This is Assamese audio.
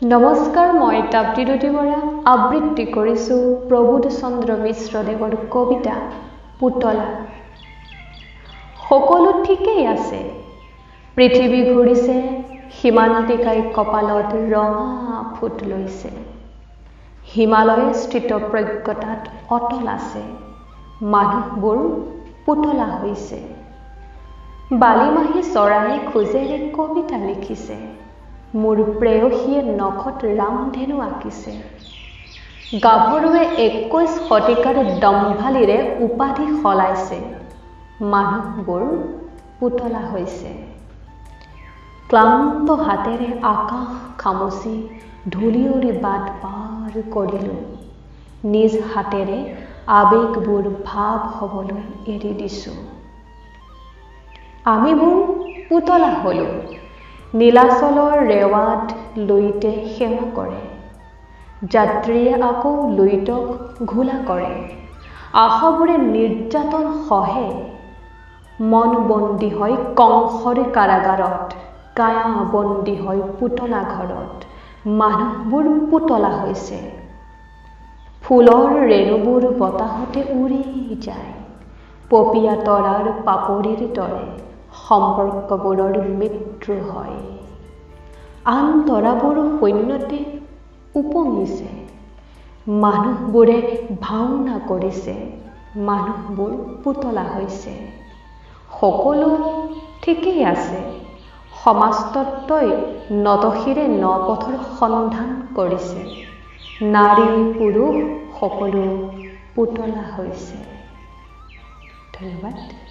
নমস্কাৰ, মই তাপ্তিৰুতি বৰা আবৃত্তি কৰিছো প্ৰবোধ চন্দ্ৰ মিশ্ৰদেৱৰ কবিতা পুতলা। সকলো ঠিকেই আছে, পৃথিৱী ঘূৰিছে, সীমান্তিকাই কপালত ৰঙা ফুট লৈছে। হিমালয়ে স্থিত প্ৰজ্ঞতাত অটল আছে, মানুহবোৰ পুতলা হৈছে। বালিমাহী চৰায়ে খোজেৰে কবিতা লিখিছে, মোৰ প্ৰেয়সীয়ে নখত ৰামধেনু আঁকিছে। গাভৰুৱে 21 শতিকাৰ দম্ভালিৰে উপাধি সলাইছে, মানুহবোৰ পুতলা হৈছে। ক্লান্ত হাতেৰে আকাশ খামুচি ধূলিউৰি বাট পাৰ কৰিলোঁ, নিজ হাতেৰে আবেগবোৰ ভাৱ হ'বলৈ এৰি দিছোঁ। আমিবোৰ পুতলা হ'লোঁ, নীলাচলৰ ৰেৱাত লুইতে সেৱা কৰে, যাত্ৰীয়ে আকৌ লুইতক ঘোলা কৰে। আশাবোৰে নিৰ্যাতন সহে, মন বন্দী হয় কংসৰ কাৰাগাৰত, কায়া বন্দী হয় পুতলা ঘৰত, মানুহবোৰ পুতলা হৈছে। ফুলৰ ৰেণুবোৰ বতাহতে উৰি যায়, পপীয়া তৰাৰ পাপৰিৰ দৰে সম্পৰ্কবোৰৰ মৃত্যু হয়। আন তৰাবোৰ শূন্যতে উপঙিছে, মানুহবোৰে ভাওনা কৰিছে, মানুহবোৰ পুতলা হৈছে। সকলো ঠিকেই আছে, সমাজতত্ত্বই নতশিৰে নপথৰ সন্ধান কৰিছে, নাৰী পুৰুষ সকলো পুতলা হৈছে। ধন্যবাদ।